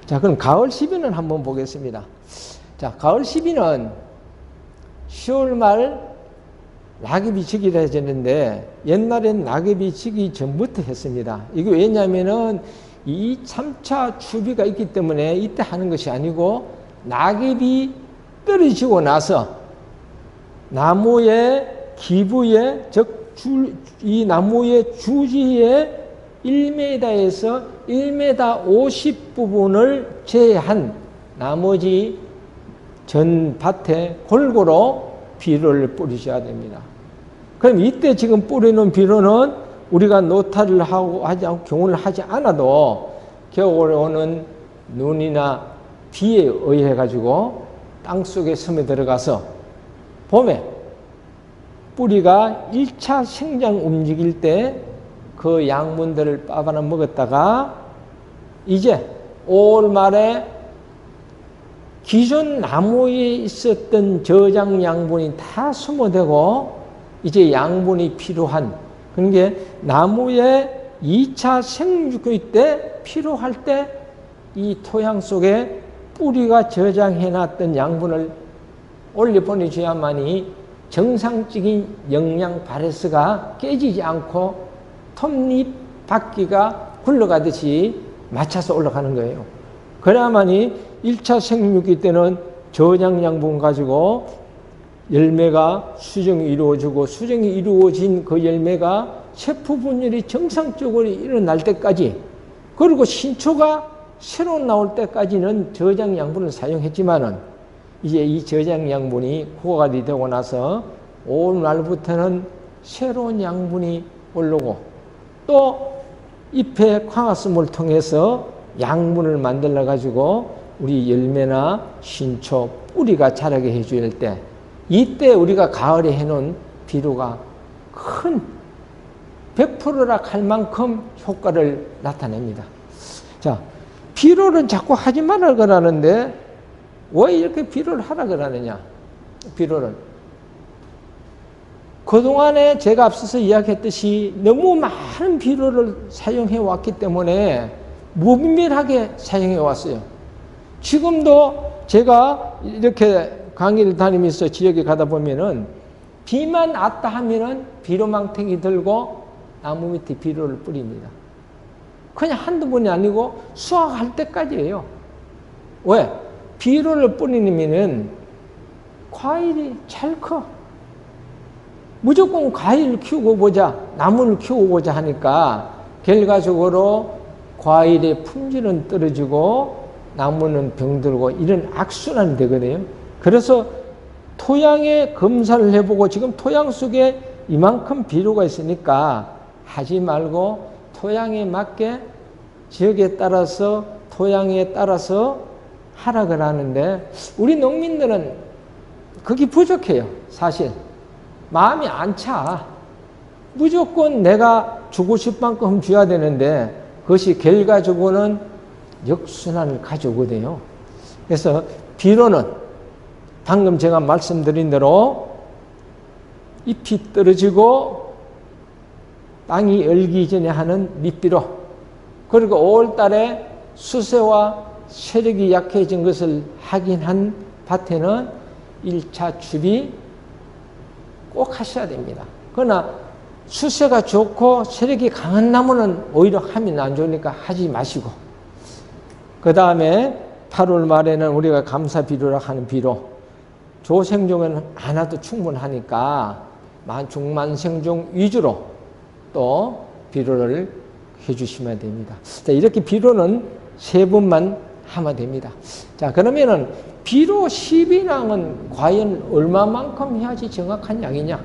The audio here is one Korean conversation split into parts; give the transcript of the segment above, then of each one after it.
자, 그럼 가을 시비는 한번 보겠습니다. 자, 가을 시비는 10월 말 낙엽이 지기를 해졌는데 옛날엔 낙엽이 지기 전부터 했습니다. 이게 왜냐면은 이 3차 추비가 있기 때문에 이때 하는 것이 아니고 낙엽이 떨어지고 나서 나무의 기부에, 즉 이 나무의 주지에 1m에서 1m 50 부분을 제한 나머지 전 밭에 골고루 비료를 뿌리셔야 됩니다. 그럼 이때 지금 뿌리는 비료는 우리가 노타를 하고 하지 않고 경운을 하지 않아도 겨울에 오는 눈이나 비에 의해 가지고 땅 속에 스며 들어가서 봄에 뿌리가 1차 생장 움직일 때 그 양분들을 빠바나 먹었다가 이제 5월 말에 기존 나무에 있었던 저장 양분이 다 소모되고 이제 양분이 필요한, 그러니까 나무의 2차 생육기 때 필요할 때 이 토양 속에 뿌리가 저장해놨던 양분을 올려보내줘야만이 정상적인 영양 바레스가 깨지지 않고 톱잎 바퀴가 굴러가듯이 맞춰서 올라가는 거예요. 그래야만이 1차 생육기 때는 저장 양분 가지고 열매가 수정이 이루어지고 수정이 이루어진 그 열매가 세포 분열이 정상적으로 일어날 때까지, 그리고 신초가 새로 나올 때까지는 저장 양분을 사용했지만은 이제 이 저장 양분이 고갈이 되고 나서 5월 말부터는 새로운 양분이 오르고 또 잎의 광합성을 통해서 양분을 만들어 가지고 우리 열매나 신초, 뿌리가 자라게 해줄 때, 이때 우리가 가을에 해놓은 비료가 큰 100%라 할 만큼 효과를 나타냅니다. 자, 비료는 자꾸 하지 말라 그러는데 왜 이렇게 비료를 하라 그러느냐? 비료를 그동안에 제가 앞서서 이야기했듯이 너무 많은 비료를 사용해 왔기 때문에 무분별하게 사용해 왔어요. 지금도 제가 이렇게 강의를 다니면서 지역에 가다 보면은 비만 왔다 하면은 비료망탱이 들고 나무 밑에 비료를 뿌립니다. 그냥 한두 번이 아니고 수확할 때까지예요. 왜? 비료를 뿌리면은 과일이 잘 커. 무조건 과일을 키우고 보자, 나무를 키우고 보자 하니까 결과적으로 과일의 품질은 떨어지고 나무는 병들고 이런 악순환이 되거든요. 그래서 토양에 검사를 해보고 지금 토양 속에 이만큼 비료가 있으니까 하지 말고 토양에 맞게 지역에 따라서 토양에 따라서 하라 그러는데 우리 농민들은 그게 부족해요. 사실 마음이 안 차. 무조건 내가 주고 싶은 만큼 줘야 되는데 그것이 결과적으로는 역순환을 가져오거든요. 그래서 비료는 방금 제가 말씀드린 대로 잎이 떨어지고 땅이 얼기 전에 하는 밑비료, 그리고 5월 달에 수세와 세력이 약해진 것을 확인한 밭에는 1차 추비 꼭 하셔야 됩니다. 그러나 수세가 좋고 세력이 강한 나무는 오히려 하면 안 좋으니까 하지 마시고, 그 다음에 8월 말에는 우리가 감사 비료라 하는 비료, 조생종은 하나도 충분하니까 중만생종 위주로 또 비료를 해주시면 됩니다. 자, 이렇게 비료는 3번만 하면 됩니다. 자, 그러면은 비료 시비량은 과연 얼마만큼 해야지 정확한 양이냐?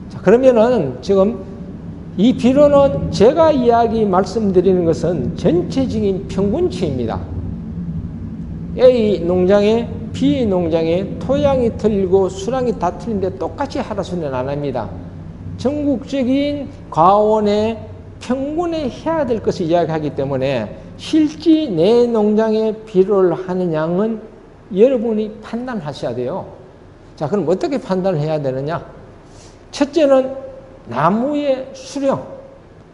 자, 그러면은 지금 이 비료는 제가 말씀드리는 것은 전체적인 평균치입니다. A 농장에 B 농장에 토양이 틀리고 수량이 다 틀린데 똑같이 하라 소리는 안 합니다. 전국적인 과원의 평균에 해야 될 것을 이야기하기 때문에 실제 내 농장에 비료를 하는 양은 여러분이 판단하셔야 돼요. 자, 그럼 어떻게 판단을 해야 되느냐? 첫째는 나무의 수령.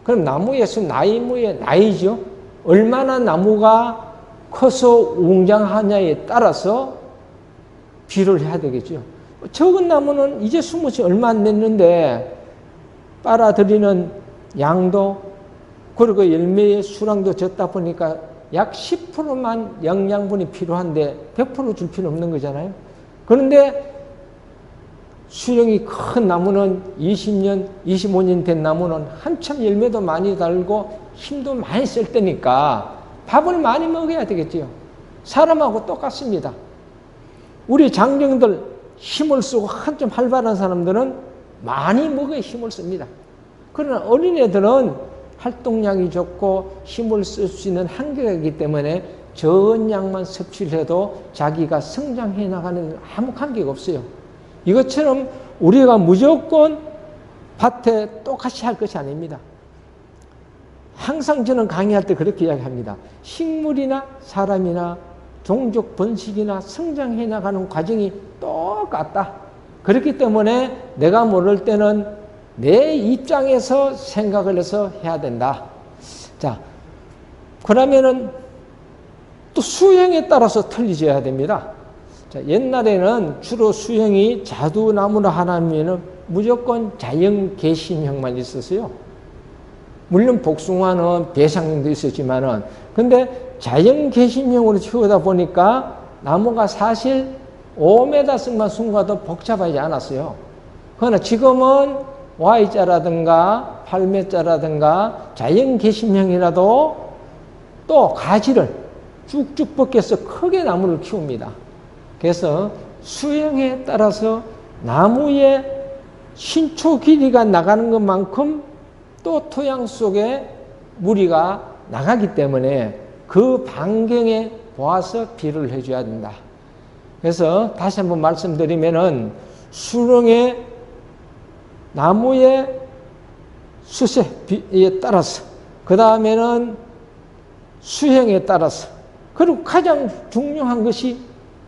그럼 나무의 나이무의 나이죠. 얼마나 나무가 커서 웅장하냐에 따라서 비료를 해야 되겠죠. 적은 나무는 이제 수못이 얼마 안 됐는데 빨아들이는 양도 그리고 열매의 수량도 적다 보니까 약 10%만 영양분이 필요한데 100% 줄 필요 없는 거잖아요. 그런데 수령이 큰 나무는 20년, 25년 된 나무는 한참 열매도 많이 달고 힘도 많이 쓸 때니까 밥을 많이 먹어야 되겠지요. 사람하고 똑같습니다. 우리 장정들 힘을 쓰고 한참 활발한 사람들은 많이 먹어야 힘을 씁니다. 그러나 어린애들은 활동량이 적고 힘을 쓸 수 있는 한계가 있기 때문에 적은 양만 섭취를 해도 자기가 성장해 나가는 아무 관계가 없어요. 이것처럼 우리가 무조건 밭에 똑같이 할 것이 아닙니다. 항상 저는 강의할 때 그렇게 이야기합니다. 식물이나 사람이나 종족 번식이나 성장해 나가는 과정이 똑같다. 그렇기 때문에 내가 모를 때는 내 입장에서 생각을 해서 해야 된다. 자, 그러면은 또 수형에 따라서 틀리져야 됩니다. 자, 옛날에는 주로 수형이 자두나무나 하나면은 무조건 자연개심형만 있었어요. 물론 복숭아는 배상형도 있었지만은, 근데 자연개심형으로 키우다 보니까 나무가 사실 5m씩만 숨가도 복잡하지 않았어요. 그러나 지금은 Y자라든가 8m자라든가 자연개심형이라도 또 가지를 쭉쭉 벗겨서 크게 나무를 키웁니다. 그래서 수형에 따라서 나무의 신초 길이가 나가는 것만큼 또 토양 속에 무리가 나가기 때문에 그 반경에 보아서 비료를 해줘야 된다. 그래서 다시 한번 말씀드리면은 수령의 나무의 수세에 따라서 그 다음에는 수형에 따라서 그리고 가장 중요한 것이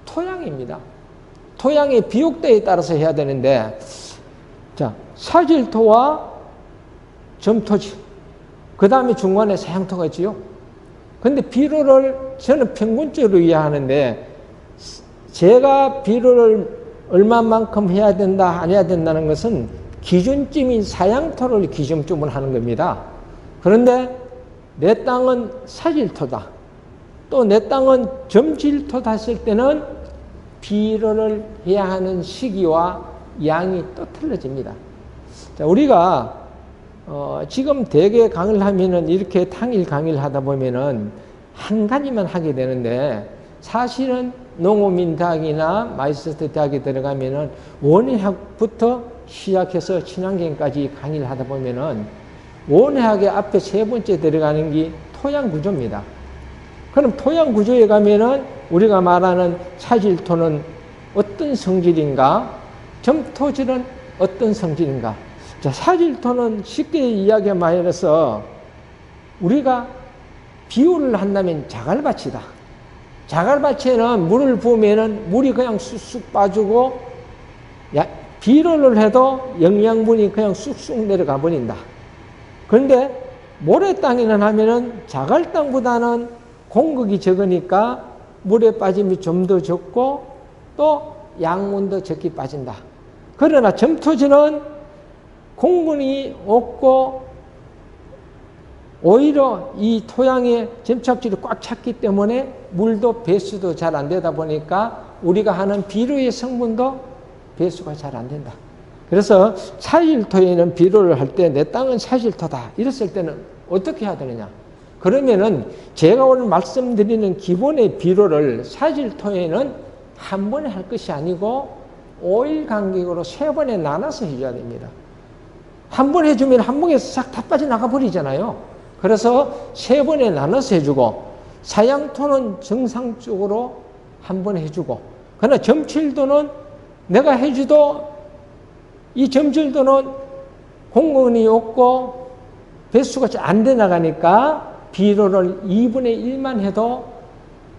토양입니다. 토양의 비옥도에 따라서 해야 되는데 자, 사질토와 점토지 그 다음에 중간에 사양토가 있지요. 근데 비료를 저는 평균적으로 이해하는데 제가 비료를 얼마만큼 해야 된다 안 해야 된다는 것은 기준점인 사양토를 기준점으로 하는 겁니다. 그런데 내 땅은 사질토다. 또 내 땅은 점질토다 했을 때는 비료를 해야 하는 시기와 양이 또 틀려집니다. 자, 우리가 지금 대개 강의를 하면은 이렇게 당일 강의를 하다 보면은 한 가지만 하게 되는데 사실은 농업인대학이나 마이스터 대학에 들어가면은 원예학부터 시작해서 친환경까지 강의를 하다 보면은 원예학의 앞에 세 번째 들어가는 게 토양 구조입니다. 그럼 토양 구조에 가면은 우리가 말하는 사질토는 어떤 성질인가? 점토질은 어떤 성질인가? 자, 사질토는 쉽게 이야기하면 해서 우리가 비유를 한다면 자갈밭이다. 자갈밭에는 물을 부으면은 물이 그냥 쑥쑥 빠지고 비료를 해도 영양분이 그냥 쑥쑥 내려가 버린다. 그런데 모래 땅에는 하면은 자갈 땅보다는 공급이 적으니까 물에 빠짐이 좀 더 적고 또 양분도 적게 빠진다. 그러나 점토지는 공분이 없고 오히려 이 토양에 점착질이 꽉 찼기 때문에 물도 배수도 잘 안 되다 보니까 우리가 하는 비료의 성분도 배수가 잘 안 된다. 그래서 사질토에는 비료를 할 때 내 땅은 사질토다 이랬을 때는 어떻게 해야 되느냐? 그러면은 제가 오늘 말씀드리는 기본의 비료를 사질토에는 한 번에 할 것이 아니고 5일 간격으로 3번에 나눠서 해줘야 됩니다. 한 번 해주면 한 봉에서 싹 다 빠져나가 버리잖아요. 그래서 3번에 나눠서 해주고 사양토는 정상적으로 한 번 해주고 그러나 점칠도는 내가 해줘도 이 점칠도는 공급이 없고 배수가 잘 안 돼 나가니까 비료를 2분의 1만 해도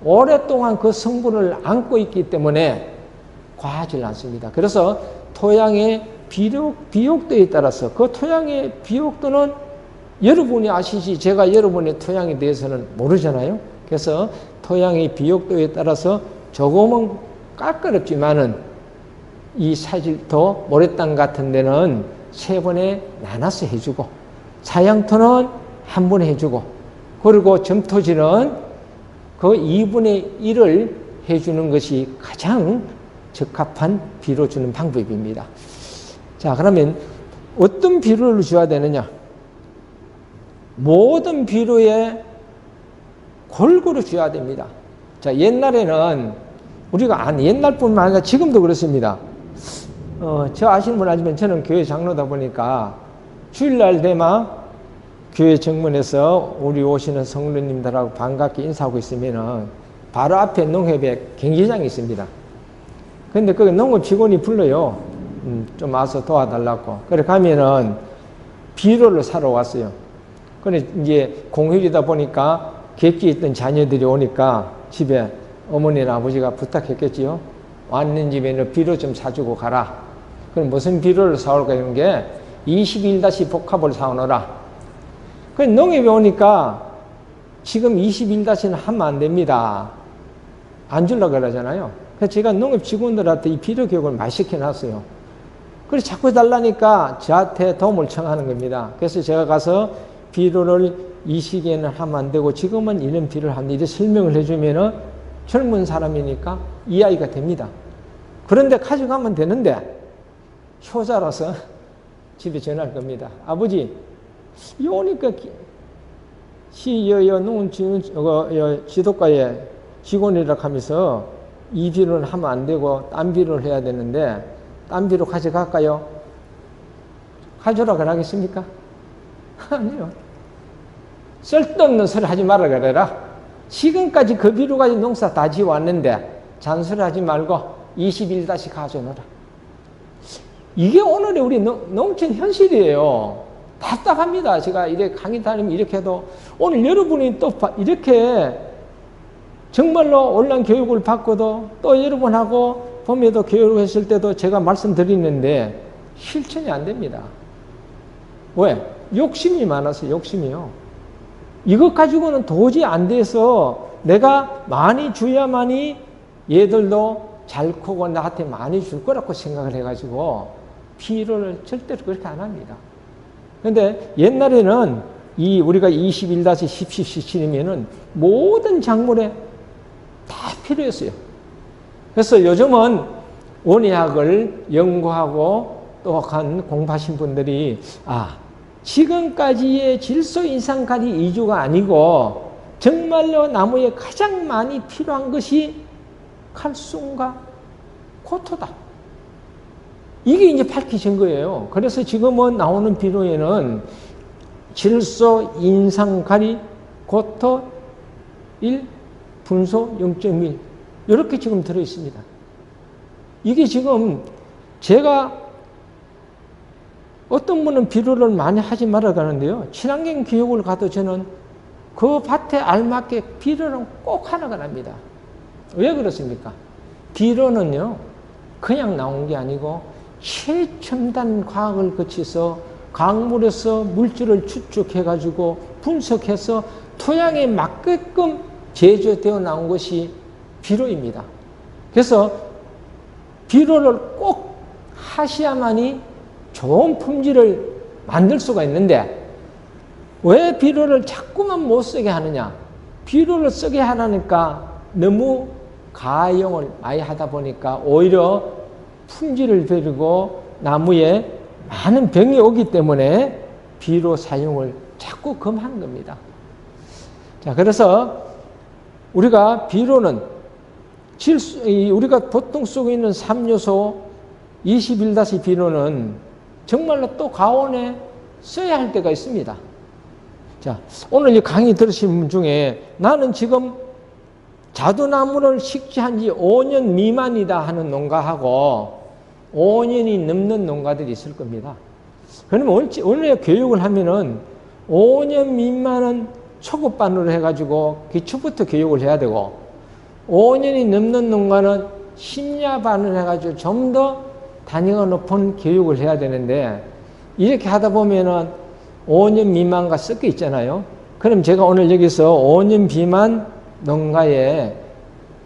오랫동안 그 성분을 안고 있기 때문에 과하지 않습니다. 그래서 토양의 비옥도에 따라서 그 토양의 비옥도는 여러분이 아시지 제가 여러분의 토양에 대해서는 모르잖아요. 그래서 토양의 비옥도에 따라서 조금은 까다롭지만은 이 사질토, 모래땅 같은 데는 3번에 나눠서 해주고, 사양토는 1번에 해주고, 그리고 점토지는 그 2분의 1을 해주는 것이 가장 적합한 비료 주는 방법입니다. 자, 그러면 어떤 비료를 줘야 되느냐? 모든 비료에 골고루 줘야 됩니다. 자, 옛날에는 우리가 옛날뿐만 아니라 지금도 그렇습니다. 저 아시는 분 알지만 저는 교회 장로다 보니까 주일날 되면 교회 정문에서 우리 오시는 성도님들하고 반갑게 인사하고 있으면은 바로 앞에 농협에 경기장이 있습니다. 근데 거기 농업 직원이 불러요. 좀 와서 도와달라고. 그래 가면은 비료를 사러 왔어요. 그래 이제 공휴일이다 보니까 객지에 있던 자녀들이 오니까 집에 어머니나 아버지가 부탁했겠지요. 왔는 집에는 비료 좀 사주고 가라. 그럼 무슨 비료를 사올까 이런 게 21-복합을 사오너라. 그 농협에 오니까 지금 21-는 하면 안 됩니다. 안 주려고 그러잖아요. 그래서 제가 농협 직원들한테 이 비료 교육을 많이 시켜놨어요. 그래서 자꾸 달라니까 저한테 도움을 청하는 겁니다. 그래서 제가 가서 비료를 이 시기에는 하면 안 되고 지금은 이런 비료를 합니다. 이렇게 설명을 해주면은 젊은 사람이니까 이해가 됩니다. 그런데 가져가면 되는데 효자라서 집에 전화할 겁니다. 아버지, 오니까 농은 지도과에 직원이라 하면서 이 비료는 하면 안 되고 딴 비료를 해야 되는데 딴 비료 가져갈까요? 가져오라고 하겠습니까? 아니요. 쓸데없는 소리 하지 말라 그래라. 지금까지 그 비료 가지고 농사 다 지어왔는데 잔소리 하지 말고 21 가져오너라. 이게 오늘의 우리 농촌 현실이에요. 답답합니다. 제가 이렇게 강의 다니면 이렇게 해도 오늘 여러분이 또 이렇게 정말로 온라인 교육을 받고도 또 여러분하고 봄에도 교육을 했을 때도 제가 말씀드리는데 실천이 안 됩니다. 왜? 욕심이 많아서 욕심이요. 이것 가지고는 도저히 안 돼서 내가 많이 줘야만이 얘들도 잘 크고 나한테 많이 줄 거라고 생각을 해가지고 비료를 절대로 그렇게 안 합니다. 그런데 옛날에는 우리가 21-17이면은 모든 작물에 다 필요했어요. 그래서 요즘은 원예학을 연구하고 또 한 공부하신 분들이 지금까지의 질소 인상가리 이주가 아니고 정말로 나무에 가장 많이 필요한 것이 칼슘과 코토다. 이게 이제 밝혀진 거예요. 그래서 지금은 나오는 비료에는 질소, 인상가리, 코토 1, 분소 0.1 이렇게 지금 들어있습니다. 이게 지금 제가 어떤 분은 비료를 많이 하지 말아 가는데요. 친환경 교육을 가도 저는 그 밭에 알맞게 비료는 꼭 하나가 납니다. 왜 그렇습니까? 비료는요, 그냥 나온 게 아니고 최첨단 과학을 거쳐서 강물에서 물질을 추출해가지고 분석해서 토양에 맞게끔 제조되어 나온 것이 비료입니다. 그래서 비료를 꼭 하셔야만이 좋은 품질을 만들 수가 있는데 왜 비료를 자꾸만 못 쓰게 하느냐? 비료를 쓰게 하라니까 너무 가용을 많이 하다 보니까 오히려 품질을 버리고 나무에 많은 병이 오기 때문에 비료 사용을 자꾸 금하는 겁니다. 자, 그래서 우리가 비료는 우리가 보통 쓰고 있는 3요소 21- 비료는 정말로 또 가온에 써야 할 때가 있습니다. 자, 오늘 이 강의 들으신 분 중에 나는 지금 자두나무를 식재한 지 5년 미만이다 하는 농가하고 5년이 넘는 농가들이 있을 겁니다. 그러면 오늘 교육을 하면은 5년 미만은 초급반으로 해가지고 기초부터 교육을 해야 되고 5년이 넘는 농가는 심야반을 해가지고 좀 더 단위가 높은 교육을 해야 되는데 이렇게 하다 보면은 5년 미만과 섞여 있잖아요. 그럼 제가 오늘 여기서 5년 미만 농가에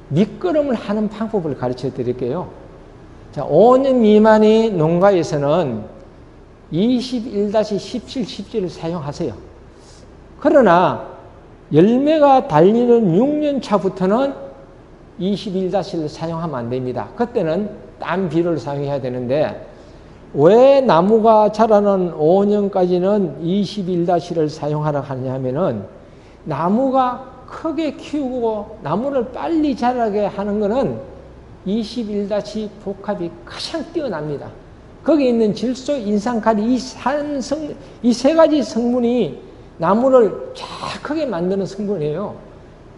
밑거름을 하는 방법을 가르쳐 드릴게요. 자, 5년 미만의 농가에서는 21-17, 17을 사용하세요. 그러나 열매가 달리는 6년 차부터는 21-를 사용하면 안 됩니다. 그때는 딴 비료를 사용해야 되는데 왜 나무가 자라는 5년까지는 21-를 사용하라고 하느냐 하면은 나무가 크게 키우고 나무를 빨리 자라게 하는 것은 21- 복합이 가장 뛰어납니다. 거기 있는 질소, 인산, 칼리 이 세 가지 성분이 나무를 잘 크게 만드는 성분이에요.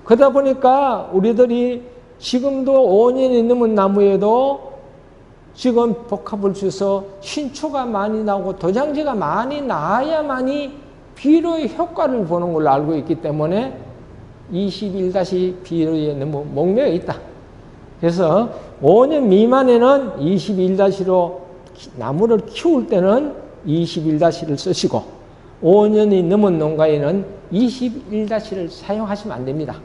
그러다 보니까 우리들이 지금도 5년이 넘은 나무에도 지금 복합을 줘서 신초가 많이 나오고 도장지가 많이 나야만이 비료의 효과를 보는 걸로 알고 있기 때문에 21- 비료에 너무 목매어 있다. 그래서 5년 미만에는 21-로 나무를 키울 때는 21-를 쓰시고 5년이 넘은 농가에는 21-를 사용하시면 안 됩니다.